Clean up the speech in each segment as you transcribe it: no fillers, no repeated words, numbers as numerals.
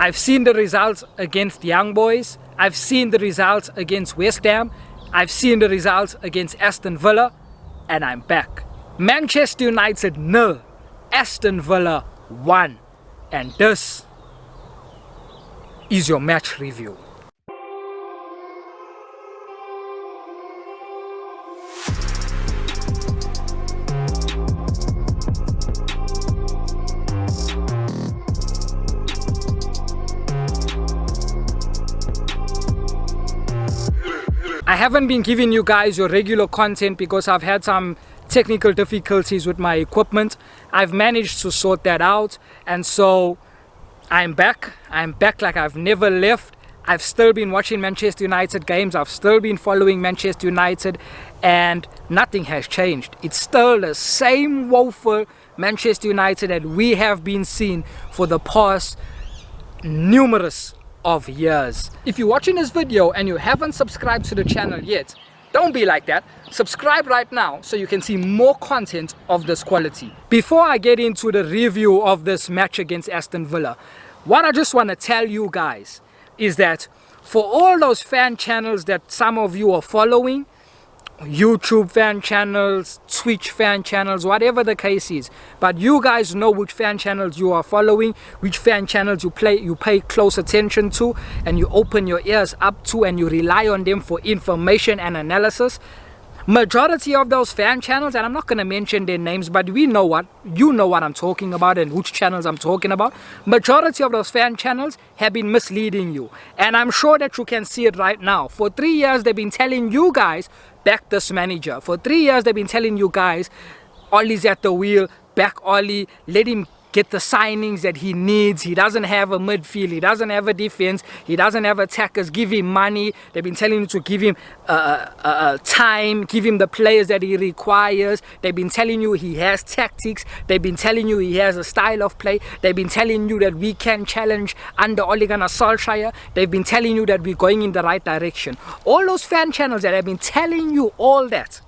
I've seen the results against Young Boys. I've seen the results against West Ham. I've seen the results against Aston Villa. And I'm back. Manchester United 0, Aston Villa 1. And this is your match review. I haven't been giving you guys your regular content because I've had some technical difficulties with my equipment. I've managed to sort that out, and so I'm back like I've never left. I've still been watching Manchester United games. I've still been following Manchester United, and nothing has changed. It's still the same woeful Manchester United that we have been seeing for the past numerous of years. If you're watching this video and you haven't subscribed to the channel yet, don't be like that. Subscribe right now so you can see more content of this quality. Before I get into the review of this match against Aston Villa, what I just want to tell you guys is that for all those fan channels that some of you are following, YouTube fan channels, Twitch fan channels, whatever the case is, but you guys know which fan channels you are following, which fan channels you pay close attention to, and you open your ears up to, and you rely on them for information and analysis. Majority of those fan channels, and I'm not going to mention their names, but you know what I'm talking about and which channels I'm talking about. Majority of those fan channels have been misleading you, and I'm sure that you can see it right now. For 3 years they've been telling you guys, back this manager. For 3 years they've been telling you guys, Ollie's at the wheel, back Ollie, let him get the signings that he needs. He doesn't have a midfield, he doesn't have a defense, he doesn't have attackers. Give him money. They've been telling you to give him time, give him the players that he requires. They've been telling you he has tactics. They've been telling you he has a style of play. They've been telling you that we can challenge under Ole Gunnar Solskjaer. They've been telling you that we're going in the right direction. All those fan channels that have been telling you all that,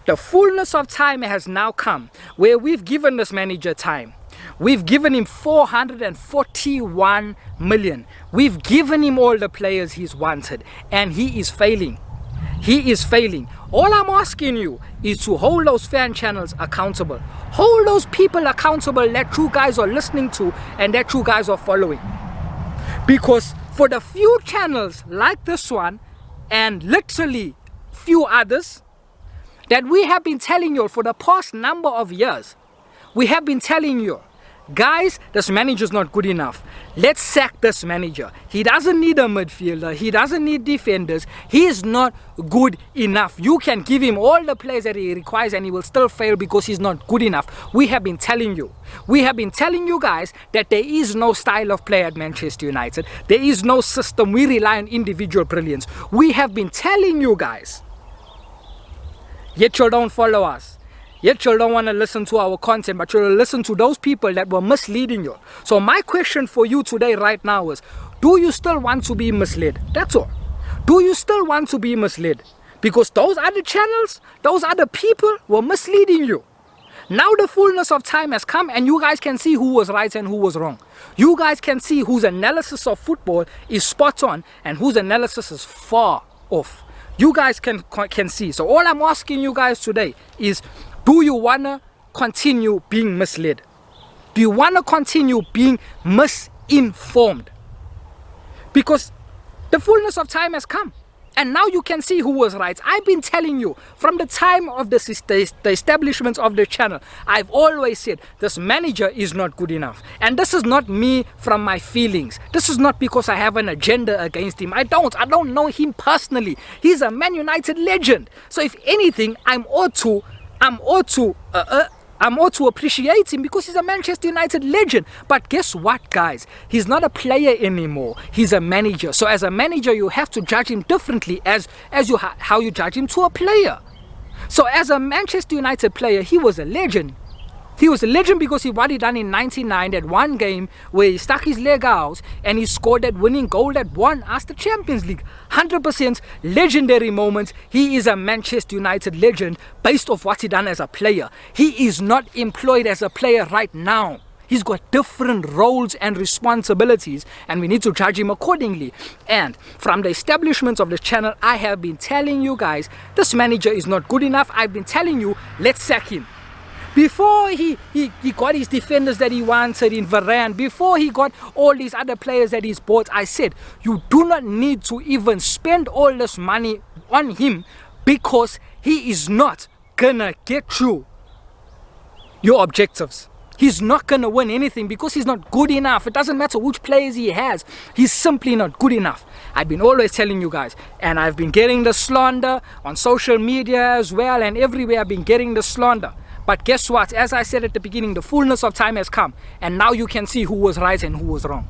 the fullness of time has now come where we've given this manager time. We've given him 441 million. We've given him all the players he's wanted, and he is failing. He is failing. All I'm asking you is to hold those fan channels accountable. Hold those people accountable that you guys are listening to and that you guys are following. Because for the few channels like this one and literally few others that we have been telling you for the past number of years, we have been telling you, guys, this manager's not good enough. Let's sack this manager. He doesn't need a midfielder. He doesn't need defenders. He is not good enough. You can give him all the players that he requires and he will still fail because he's not good enough. We have been telling you. We have been telling you guys that there is no style of play at Manchester United. There is no system. We rely on individual brilliance. We have been telling you guys. Yet you don't follow us. Yet you don't want to listen to our content, but you'll listen to those people that were misleading you. So my question for you today right now is, do you still want to be misled? That's all. Do you still want to be misled? Because those other channels, those other people were misleading you. Now the fullness of time has come and you guys can see who was right and who was wrong. You guys can see whose analysis of football is spot on and whose analysis is far off. You guys can see. So all I'm asking you guys today is, do you want to continue being misled? Do you want to continue being misinformed? Because the fullness of time has come. And now you can see who was right. I've been telling you from the time of the establishment of the channel. I've always said this manager is not good enough. And this is not me from my feelings. This is not because I have an agenda against him. I don't know him personally. He's a Man United legend. So if anything, I'm ought to appreciate him because he's a Manchester United legend. But guess what, guys? He's not a player anymore. He's a manager. So as a manager, you have to judge him differently as how you judge him to a player. So as a Manchester United player, he was a legend. He was a legend because what he done in '99, that one game where he stuck his leg out and he scored that winning goal that won us the Champions League. 100% legendary moment. He is a Manchester United legend based off what he done as a player. He is not employed as a player right now. He's got different roles and responsibilities, and we need to judge him accordingly. And from the establishment of this channel, I have been telling you guys, this manager is not good enough. I've been telling you, let's sack him. Before he got his defenders that he wanted in Varane, before he got all these other players that he's bought, I said, you do not need to even spend all this money on him, because he is not gonna get you your objectives. He's not gonna win anything because he's not good enough. It doesn't matter which players he has, he's simply not good enough. I've been always telling you guys, and I've been getting the slander on social media as well, and everywhere I've been getting the slander. But guess what? As I said at the beginning, the fullness of time has come, and now you can see who was right and who was wrong.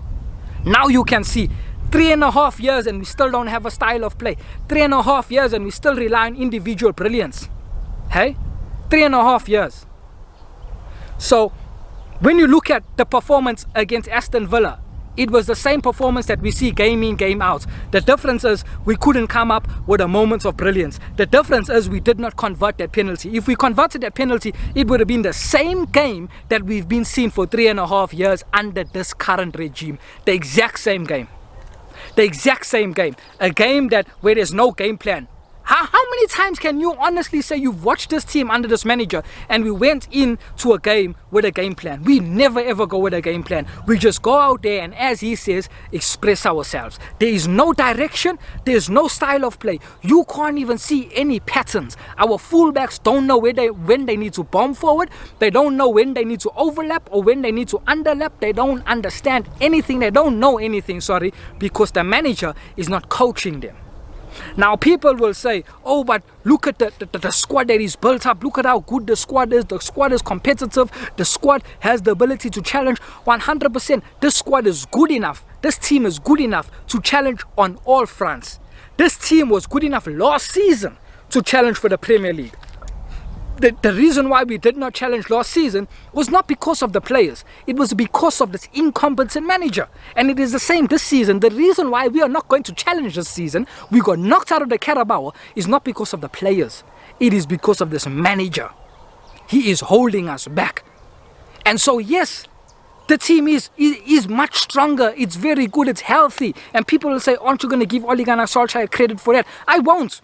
Now you can see 3.5 years and we still don't have a style of play. 3.5 years and we still rely on individual brilliance. Hey? 3.5 years. So when you look at the performance against Aston Villa, it was the same performance that we see game in, game out. The difference is we couldn't come up with a moment of brilliance. The difference is we did not convert that penalty. If we converted that penalty, it would have been the same game that we've been seeing for 3.5 years under this current regime. The exact same game. The exact same game. A game that where there's no game plan. How many times can you honestly say you've watched this team under this manager and we went into a game with a game plan? We never ever go with a game plan. We just go out there and, as he says, express ourselves. There is no direction. There is no style of play. You can't even see any patterns. Our fullbacks don't know when they need to bomb forward. They don't know when they need to overlap or when they need to underlap. They don't understand anything. They don't know anything, because the manager is not coaching them. Now people will say, oh, but look at the squad that is built up. Look at how good the squad is. The squad is competitive. The squad has the ability to challenge 100%. This squad is good enough. This team is good enough to challenge on all fronts. This team was good enough last season to challenge for the Premier League. The reason why we did not challenge last season was not because of the players. It was because of this incompetent manager. And it is the same this season. The reason why we are not going to challenge this season, we got knocked out of the Carabao, is not because of the players. It is because of this manager. He is holding us back. And so yes, the team is much stronger. It's very good. It's healthy. And people will say, aren't you going to give Ole Gunnar Solskjaer credit for that? I won't.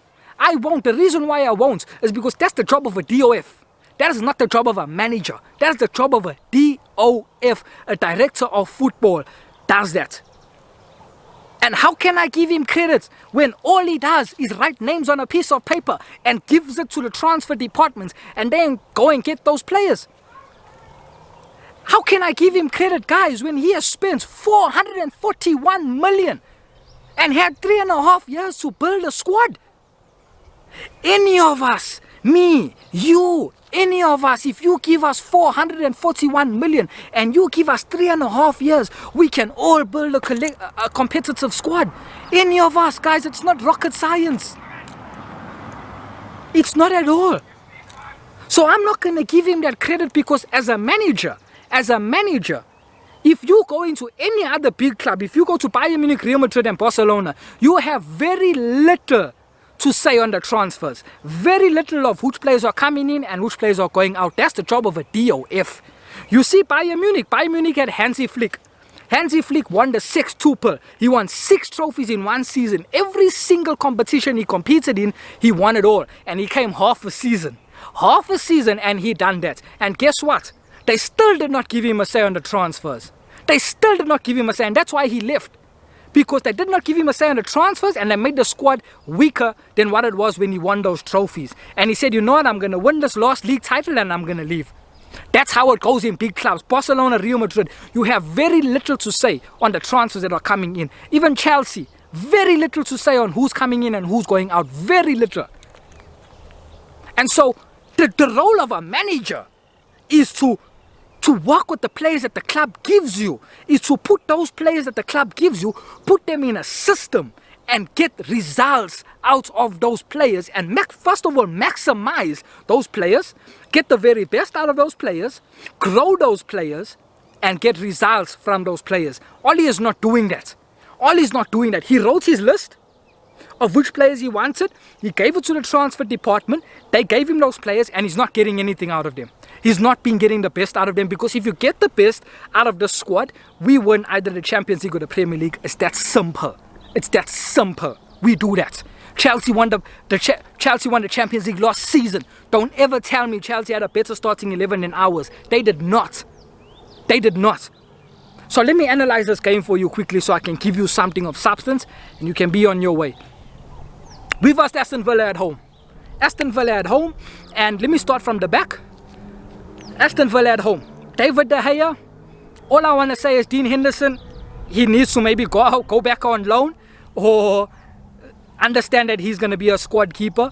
The reason why I won't is because that's the job of a DOF. That is not the job of a manager. That's the job of a DOF, a director of football, does that. And how can I give him credit when all he does is write names on a piece of paper and gives it to the transfer department and then go and get those players? How can I give him credit, guys, when he has spent 441 million and had 3.5 years to build a squad? Any of us, me, you, any of us, if you give us 441 million and you give us 3.5 years, we can all build a competitive squad. Any of us, guys, it's not rocket science. It's not at all. So I'm not going to give him that credit because as a manager, if you go into any other big club, if you go to Bayern Munich, Real Madrid and Barcelona, you have very little to say on the transfers. Very little of which players are coming in and which players are going out. That's the job of a DOF. You see Bayern Munich had Hansi Flick. Hansi Flick won the 6-tuple. He won 6 trophies in one season. Every single competition he competed in, he won it all. And he came half a season and he done that. And guess what? They still did not give him a say on the transfers. They still did not give him a say, and that's why he left. Because they did not give him a say on the transfers and they made the squad weaker than what it was when he won those trophies. And he said, you know what, I'm going to win this last league title and I'm going to leave. That's how it goes in big clubs. Barcelona, Real Madrid, you have very little to say on the transfers that are coming in. Even Chelsea, very little to say on who's coming in and who's going out. Very little. And so the role of a manager is to work with the players that the club gives you, is to put those players that the club gives you, put them in a system and get results out of those players and first of all maximize those players, get the very best out of those players, grow those players and get results from those players. Ole is not doing that. Ole is not doing that. He wrote his list. of which players he wanted. He gave it to the transfer department. They gave him those players and he's not getting anything out of them. He's not been getting the best out of them, because if you get the best out of the squad, we win either the Champions League or the Premier League. It's that simple. It's that simple. We do that. Chelsea won the Champions League last season. Don't ever tell me Chelsea had a better starting 11 than ours. They did not. They did not. So let me analyze this game for you quickly so I can give you something of substance and you can be on your way. We versed Aston Villa at home. Aston Villa at home, and let me start from the back. Aston Villa at home. David De Gea. All I want to say is Dean Henderson, he needs to maybe go back on loan, or understand that he's going to be a squad keeper,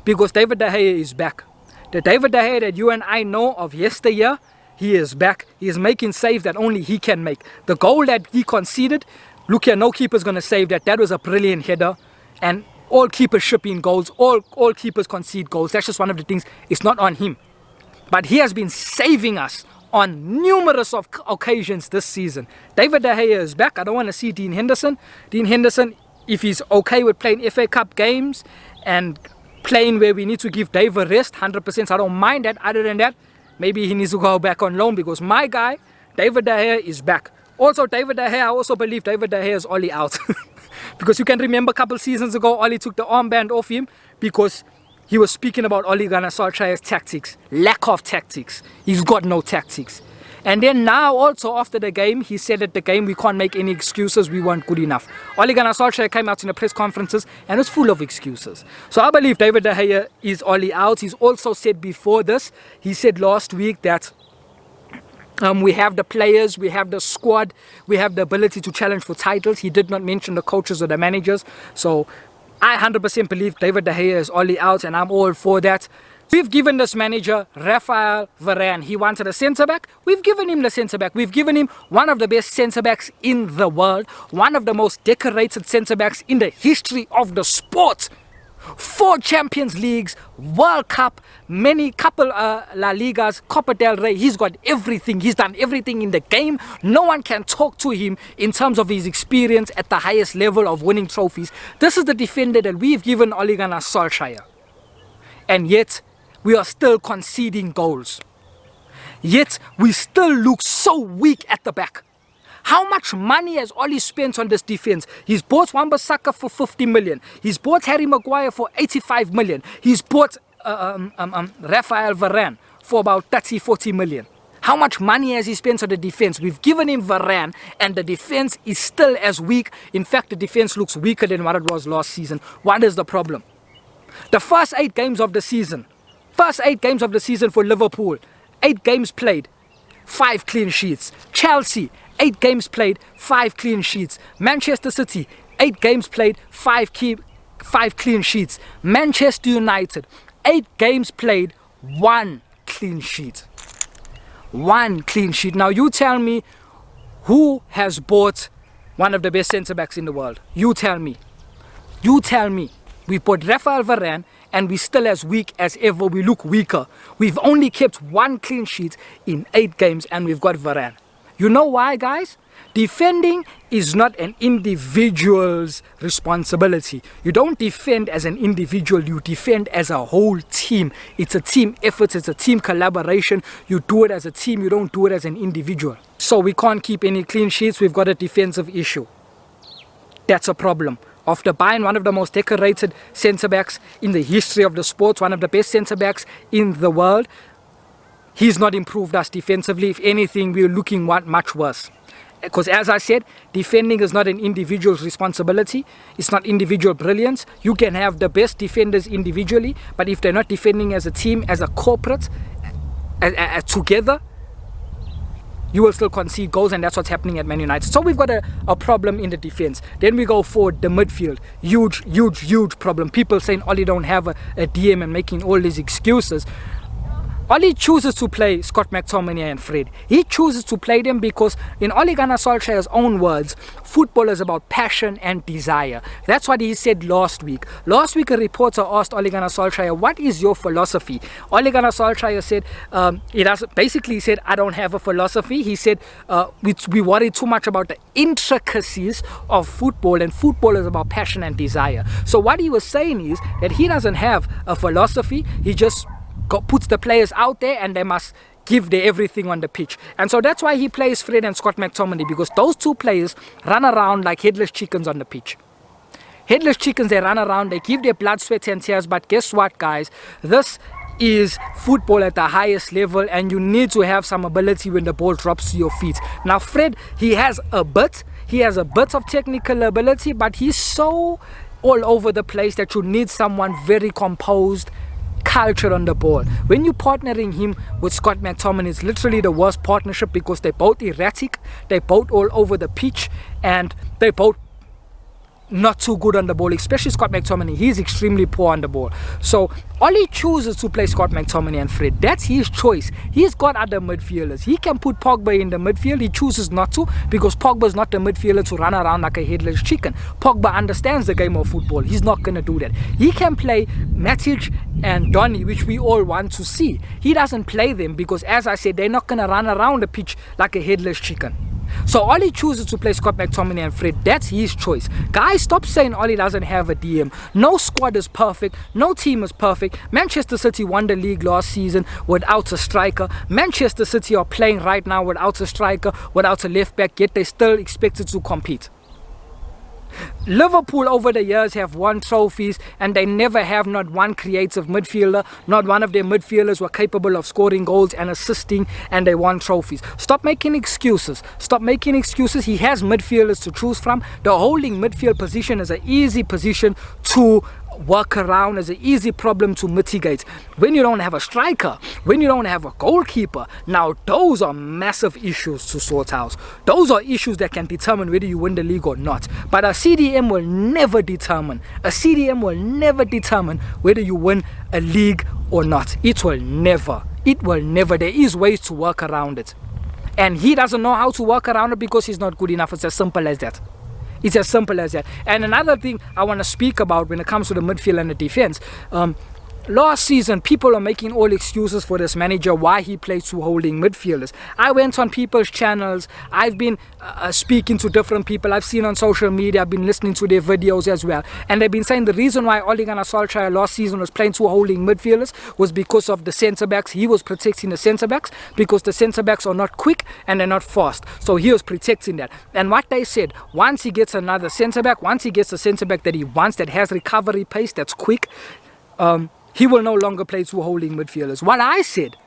because David De Gea is back. The David De Gea that you and I know of yesteryear, he is back. He is making saves that only he can make. The goal that he conceded, look here, no keeper's going to save that. That was a brilliant header, and all keepers ship in goals. All keepers concede goals. That's just one of the things. It's not on him. But he has been saving us on numerous occasions this season. David De Gea is back. I don't want to see Dean Henderson. Dean Henderson, if he's okay with playing FA Cup games and playing where we need to give Dave a rest, 100%, I don't mind that. Other than that, maybe he needs to go back on loan, because my guy, David De Gea, is back. Also, David De Gea, I also believe David De Gea is Ollie out. Because you can remember a couple seasons ago, Ollie took the armband off him because he was speaking about Ole Gunnar Solskjaer's tactics. Lack of tactics. He's got no tactics. And then now also after the game, he said at the game, we can't make any excuses, we weren't good enough. Ole Gunnar Solskjaer came out in the press conferences and was full of excuses. So I believe David De Gea is Ollie out. He's also said before this, he said last week that we have the players, we have the squad, we have the ability to challenge for titles. He did not mention the coaches or the managers. So I 100% believe David De Gea is Ollie out, and I'm all for that. We've given this manager Raphael Varane. He wanted a centre-back. We've given him the centre-back. We've given him one of the best centre-backs in the world. One of the most decorated centre-backs in the history of the sport. 4 Champions Leagues, World Cup, couple La Ligas, Copa del Rey. He's got everything. He's done everything in the game. No one can talk to him in terms of his experience at the highest level of winning trophies. This is the defender that we've given Ole Gunnar Solskjaer. And yet, we are still conceding goals. Yet, we still look so weak at the back. How much money has Ollie spent on this defense? He's bought Wan-Bissaka for 50 million. He's bought Harry Maguire for 85 million. He's bought Raphael Varane for about 30, 40 million. How much money has he spent on the defense? We've given him Varane, and the defense is still as weak. In fact, the defense looks weaker than what it was last season. What is the problem? The first 8 games of the season for Liverpool, 8 games played, 5 clean sheets. Chelsea, 8 games played, 5 clean sheets. Manchester City, 8 games played, 5 clean sheets. Manchester United, 8 games played, 1 clean sheet. 1 clean sheet. Now you tell me, who has bought one of the best centre-backs in the world? You tell me. You tell me. We bought Raphael Varane, and we're still as weak as ever. We look weaker. We've only kept 1 clean sheet in 8 games, and we've got Varane. You know why, guys? Defending is not an individual's responsibility. You don't defend as an individual, you defend as a whole team. It's a team effort, it's a team collaboration. You do it as a team, you don't do it as an individual. So we can't keep any clean sheets, we've got a defensive issue. That's a problem. After buying one of the most decorated centre-backs in the history of the sport, one of the best centre-backs in the world, he's not improved us defensively. If anything, we're looking much worse. Because as I said, defending is not an individual's responsibility. It's not individual brilliance. You can have the best defenders individually, but if they're not defending as a team, as a corporate, together, you will still concede goals, and that's what's happening at Man United. So we've got a problem in the defense. Then we go forward, the midfield. Huge problem. People saying Ollie don't have a DM and making all these excuses. Oli chooses to play Scott McTominay and Fred. He chooses to play them because, in Ole Gunnar Solskjaer's own words, football is about passion and desire. That's what he said last week. Last week, a reporter asked Ole Gunnar Solskjaer, what is your philosophy? Ole Gunnar Solskjaer said, he said, I don't have a philosophy. He said, we worry too much about the intricacies of football, and football is about passion and desire. So what he was saying is that he doesn't have a philosophy. He just puts the players out there and they must give their everything on the pitch. And so that's why he plays Fred and Scott McTominay, because those two players run around like headless chickens on the pitch. Headless chickens, they run around, they give their blood, sweat and tears. But guess what, guys? This is football at the highest level, and you need to have some ability when the ball drops to your feet. Now Fred, he has a bit of technical ability, but he's so all over the place that you need someone very composed, culture on the ball. When you're partnering him with Scott McTominay, it's literally the worst partnership, because they're both erratic, they're both all over the pitch, and they're both not too good on the ball, especially Scott McTominay. He's extremely poor on the ball. So Oli chooses to play Scott McTominay and Fred. That's his choice. He's got other midfielders. He can put Pogba in the midfield. He chooses not to, because Pogba's not the midfielder to run around like a headless chicken. Pogba understands the game of football. He's not going to do that. He can play Matic and Donny, which we all want to see. He doesn't play them because, as I said, they're not going to run around the pitch like a headless chicken. So Oli chooses to play Scott McTominay and Fred. That's his choice. Guys, stop saying Oli doesn't have a DM. No squad is perfect. No team is perfect. Manchester City won the league last season without a striker. Manchester City are playing right now without a striker, without a left back, yet they're still expected to compete. Liverpool over the years have won trophies, and they never have not one creative midfielder. Not one of their midfielders were capable of scoring goals and assisting, and they won trophies. Stop making excuses. Stop making excuses. He has midfielders to choose from. The holding midfield position is an easy position to work around, is an easy problem to mitigate. When you don't have a striker, when you don't have a goalkeeper, now those are massive issues to sort out. Those are issues that can determine whether you win the league or not. But a CDM will never determine whether you win a league or not. It will never. There is ways to work around it, and he doesn't know how to work around it because he's not good enough. It's as simple as that. It's as simple as that. And another thing I want to speak about when it comes to the midfield and the defense, last season, people are making all excuses for this manager why he plays two holding midfielders. I went on people's channels. I've been speaking to different people. I've seen on social media. I've been listening to their videos as well. And they've been saying the reason why Ole Gunnar Solskjaer last season was playing two holding midfielders was because of the centre-backs. He was protecting the centre-backs because the centre-backs are not quick and they're not fast. So he was protecting that. And what they said, once he gets another centre-back, once he gets a centre-back that he wants, that has recovery pace, that's quick, he will no longer play two holding midfielders. What I said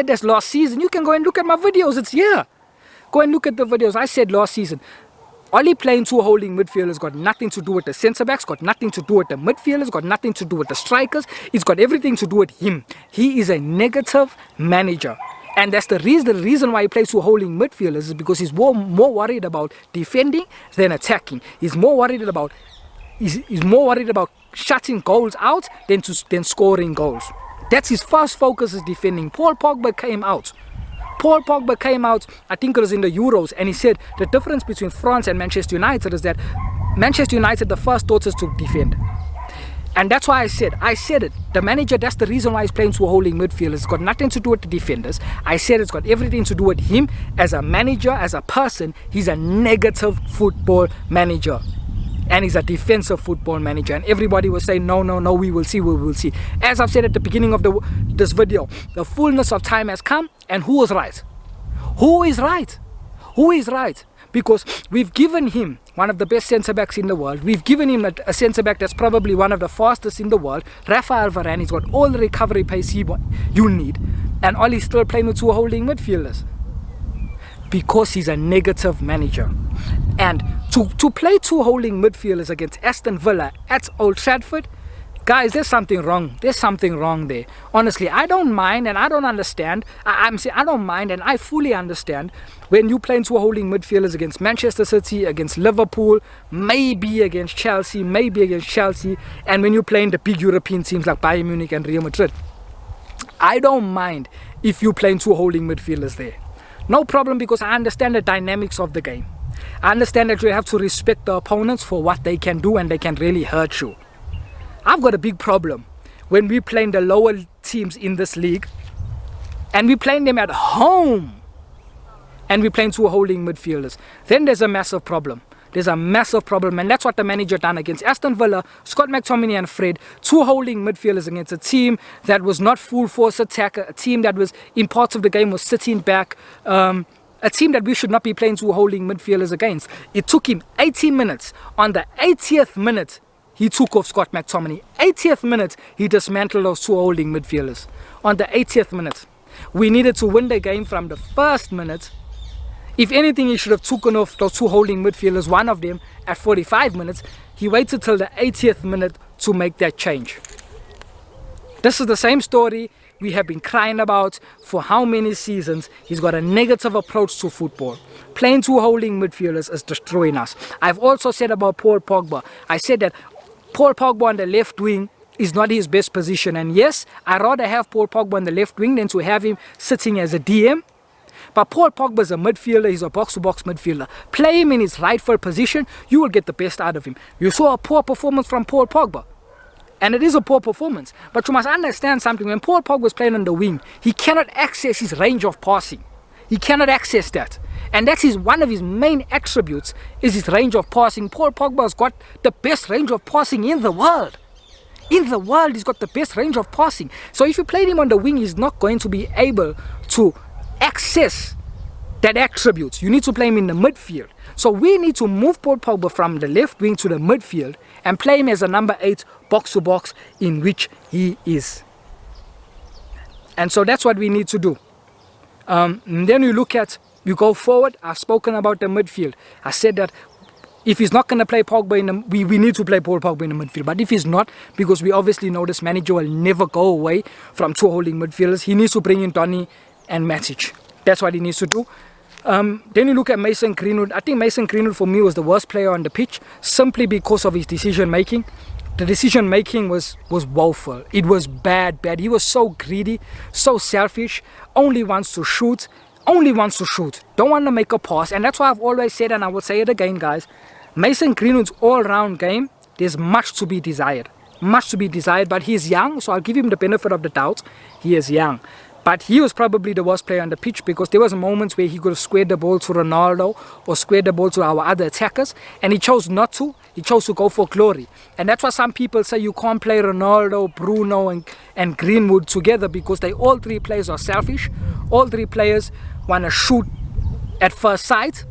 this last season. You can go and look at my videos. It's here. Go and look at the videos. I said last season, Oli playing two holding midfielders got nothing to do with the centre-backs, got nothing to do with the midfielders, got nothing to do with the strikers. It's got everything to do with him. He is a negative manager. And that's the reason why he plays two holding midfielders is because he's more worried about defending than attacking. He's more worried about shutting goals out than scoring goals. That's his first focus, is defending. Paul Pogba came out, I think it was in the Euros, and he said the difference between France and Manchester United is that Manchester United, the first thought is to defend. And that's why I said it. The manager, that's the reason why he's playing two holding midfielders. It's got nothing to do with the defenders. I said it's got everything to do with him as a manager, as a person. He's a negative football manager. And he's a defensive football manager. And everybody was saying, no, we will see. As I've said at the beginning of this video, the fullness of time has come. And who is right? Who is right? Because we've given him one of the best centre-backs in the world. We've given him a centre-back that's probably one of the fastest in the world. Rafael Varane, he's got all the recovery pace you need. And Oli's still playing with two holding midfielders. Because he's a negative manager. And to play two holding midfielders against Aston Villa at Old Trafford, guys, there's something wrong. There's something wrong there. Honestly, I don't mind and I don't understand. I'm saying I don't mind and I fully understand when you play two holding midfielders against Manchester City, against Liverpool, maybe against Chelsea, and when you're playing the big European teams like Bayern Munich and Real Madrid. I don't mind if you're playing two holding midfielders there. No problem, because I understand the dynamics of the game. I understand that you have to respect the opponents for what they can do, and they can really hurt you. I've got a big problem when we're playing the lower teams in this league and we're playing them at home and we're playing two holding midfielders. Then there's a massive problem. There's a massive problem, and that's what the manager done against Aston Villa, Scott McTominay and Fred, two holding midfielders against a team that was not full force attack, a team that was in parts of the game was sitting back, a team that we should not be playing two holding midfielders against. It took him 80 minutes. On the 80th minute, he took off Scott McTominay. 80th minute, he dismantled those two holding midfielders. On the 80th minute. We needed to win the game from the first minute. If anything, he should have taken off those two holding midfielders, one of them at 45 minutes. He waited till the 80th minute to make that change. This is the same story we have been crying about for how many seasons. He's got a negative approach to football. Playing two holding midfielders is destroying us. I've also said about Paul Pogba. I said that Paul Pogba on the left wing is not his best position. And yes, I'd rather have Paul Pogba on the left wing than to have him sitting as a DM. But Paul Pogba is a midfielder, he's a box-to-box midfielder. Play him in his rightful position, you will get the best out of him. You saw a poor performance from Paul Pogba. And it is a poor performance. But you must understand something. When Paul Pogba is playing on the wing, he cannot access his range of passing. He cannot access that. And that is one of his main attributes, is his range of passing. Paul Pogba has got the best range of passing in the world. In the world, he's got the best range of passing. So if you play him on the wing, he's not going to be able to access that attribute. You need to play him in the midfield. So we need to move Paul Pogba from the left wing to the midfield and play him as a number 8 box-to-box, in which he is. And so that's what we need to do. And then you go forward. I've spoken about the midfield. I said that if he's not going to play Pogba we need to play Paul Pogba in the midfield. But if he's not, because we obviously know this manager will never go away from two holding midfielders, he needs to bring in Donny and Matic. That's what he needs to do. Then you look at Mason Greenwood. I think Mason Greenwood for me was the worst player on the pitch, simply because of his decision making. The decision making was woeful. It was bad. He was so greedy, so selfish, only wants to shoot, don't want to make a pass. And that's why I've always said, and I will say it again, guys, Mason Greenwood's all-round game, there's much to be desired. But he's young, so I'll give him the benefit of the doubt. He is young. But he was probably the worst player on the pitch, because there was moments where he could have squared the ball to Ronaldo or squared the ball to our other attackers, and he chose not to. He chose to go for glory. And that's why some people say you can't play Ronaldo, Bruno and Greenwood together, because all three players are selfish. All three players want to shoot at first sight.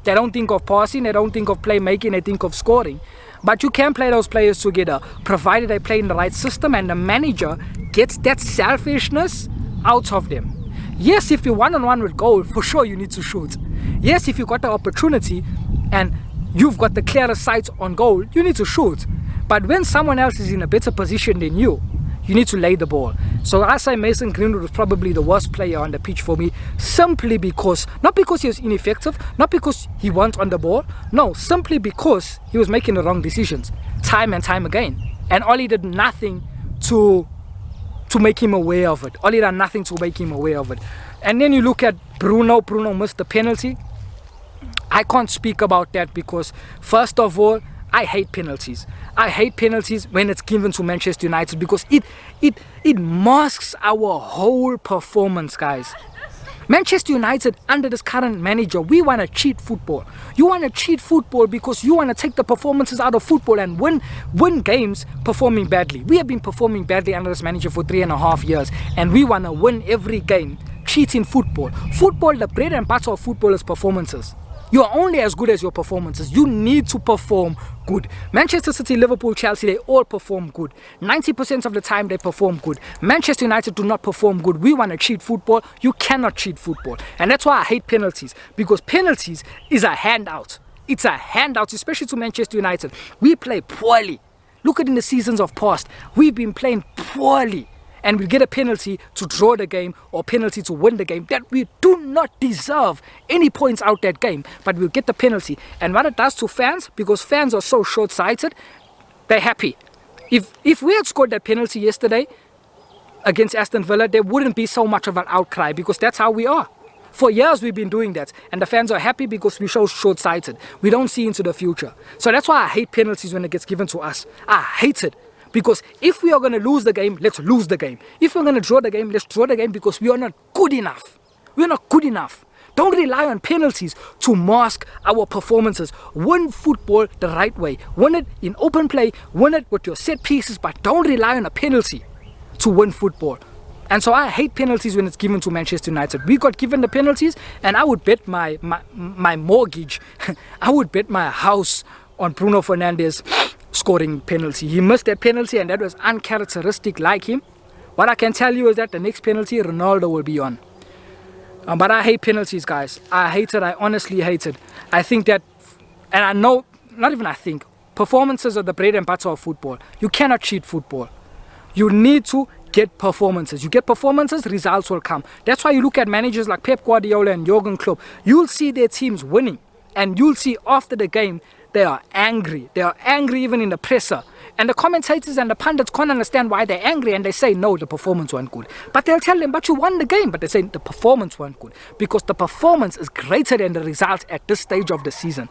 They don't think of passing, they don't think of playmaking, they think of scoring. But you can play those players together, provided they play in the right system and the manager gets that selfishness out of them. Yes, if you're one-on-one with goal, for sure you need to shoot. Yes, if you got the opportunity and you've got the clearer sight on goal, you need to shoot. But when someone else is in a better position than you need to lay the ball. So I say Mason Greenwood was probably the worst player on the pitch for me, simply because, not because he was ineffective, not because he wasn't on the ball, no, simply because he was making the wrong decisions time and time again. And Oli did nothing to make him aware of it. Oli did nothing to make him aware of it. And then you look at Bruno missed the penalty. I can't speak about that because, first of all, I hate penalties. I hate penalties when it's given to Manchester United, because it masks our whole performance, guys. Manchester United, under this current manager, we want to cheat football. You want to cheat football because you want to take the performances out of football and win games performing badly. We have been performing badly under this manager for 3.5 years, and we want to win every game cheating football. Football, the bread and butter of football is performances. You're only as good as your performances. You need to perform good. Manchester City, Liverpool, Chelsea, they all perform good. 90% of the time they perform good. Manchester United do not perform good. We want to cheat football. You cannot cheat football. And that's why I hate penalties. Because penalties is a handout. It's a handout, especially to Manchester United. We play poorly. Look at in the seasons of past. We've been playing poorly. And we get a penalty to draw the game or penalty to win the game that we do not deserve any points out that game, but we'll get the penalty. And what it does to fans, because fans are so short-sighted, they're happy. If we had scored that penalty yesterday, against Aston Villa, there wouldn't be so much of an outcry because that's how we are. For years we've been doing that, and the fans are happy because we show short-sighted. We don't see into the future. So that's why I hate penalties when it gets given to us. I hate it because if we are going to lose the game, let's lose the game. If we're going to draw the game, let's draw the game because we are not good enough. We're not good enough. Don't rely on penalties to mask our performances. Win football the right way. Win it in open play. Win it with your set pieces, but don't rely on a penalty to win football. And so I hate penalties when it's given to Manchester United. We got given the penalties, and I would bet my mortgage, I would bet my house on Bruno Fernandes scoring penalty. He missed that penalty, and that was uncharacteristic like him. What I can tell you is that the next penalty, Ronaldo will be on. But I hate penalties, guys. I hate it. I honestly hate it. I think that, and I know, not even I think, performances are the bread and butter of football. You cannot cheat football. You need to get performances. You get performances, results will come. That's why you look at managers like Pep Guardiola and Jurgen Klopp. You'll see their teams winning, and you'll see after the game they are angry. They are angry even in the presser. And the commentators and the pundits can't understand why they're angry, and they say, no, the performance wasn't good. But they'll tell them, but you won the game. But they say the performance wasn't good because the performance is greater than the results at this stage of the season.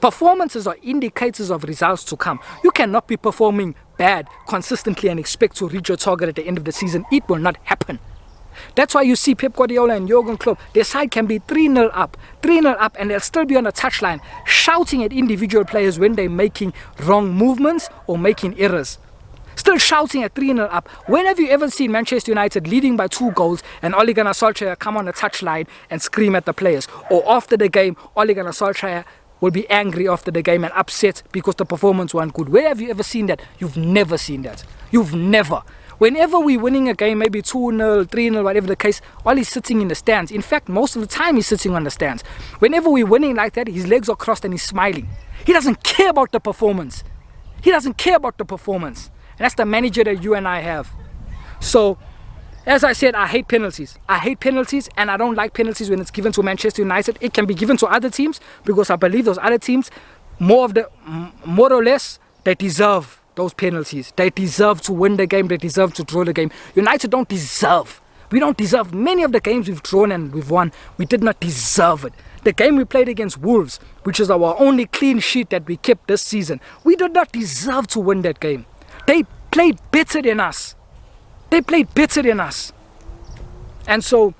Performances are indicators of results to come. You cannot be performing bad consistently and expect to reach your target at the end of the season. It will not happen. That's why you see Pep Guardiola and Jurgen Klopp, their side can be 3-0 up, and they'll still be on the touchline shouting at individual players when they're making wrong movements or making errors. Still shouting at 3-0 up. When have you ever seen Manchester United leading by 2 goals and Ole Gunnar Solskjaer come on the touchline and scream at the players? Or after the game, Ole Gunnar Solskjaer will be angry after the game and upset because the performance wasn't good. Where have you ever seen that? You've never seen that. You've never. Whenever we're winning a game, maybe 2-0, 3-0, whatever the case, Ollie's sitting in the stands. In fact, most of the time he's sitting on the stands. Whenever we're winning like that, his legs are crossed and he's smiling. He doesn't care about the performance. He doesn't care about the performance. And that's the manager that you and I have. So, as I said, I hate penalties. I hate penalties, and I don't like penalties when it's given to Manchester United. It can be given to other teams because I believe those other teams, more or less, they deserve those penalties. They deserve to win the game. They deserve to draw the game. United don't deserve. We don't deserve many of the games we've drawn and we've won. We did not deserve it. The game we played against Wolves, which is our only clean sheet that we kept this season, we did not deserve to win that game. They played better than us. They played better than us. And so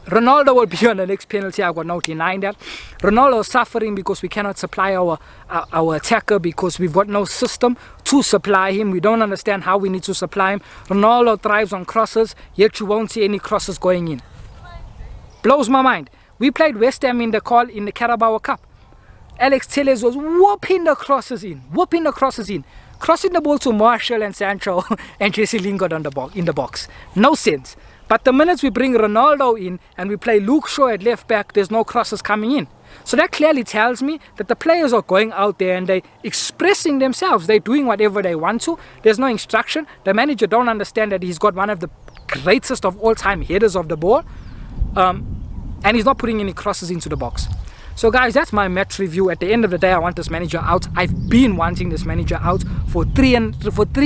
Ronaldo will be on the next penalty. I've got no denying that. Ronaldo is suffering because we cannot supply our attacker because we've got no system to supply him. We don't understand how we need to supply him. Ronaldo thrives on crosses, yet you won't see any crosses going in. Blows my mind. We played West Ham in the Carabao Cup. Alex Telles was whooping the crosses in. Crossing the ball to Marshall and Sancho and Jesse Lingard in the box. No sense. But the minutes we bring Ronaldo in and we play Luke Shaw at left back, there's no crosses coming in. So that clearly tells me that the players are going out there and they're expressing themselves. They're doing whatever they want to. There's no instruction. The manager don't understand that he's got one of the greatest of all time headers of the ball. And he's not putting any crosses into the box. So guys, that's my match review. At the end of the day, I want this manager out. I've been wanting this manager out for 3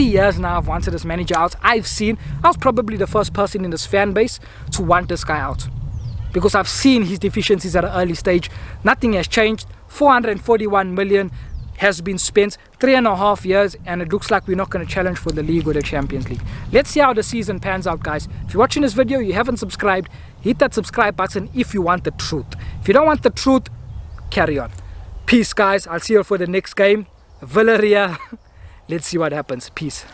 years now. I've wanted this manager out. I was probably the first person in this fan base to want this guy out because I've seen his deficiencies at an early stage. Nothing has changed. 441 million has been spent, 3.5 years, and it looks like we're not going to challenge for the league or the Champions League. Let's see how the season pans out, guys. If you're watching this video, you haven't subscribed, hit that subscribe button if you want the truth. If you don't want the truth, carry on. Peace, guys. I'll see you for the next game. Villarreal. Let's see what happens. Peace.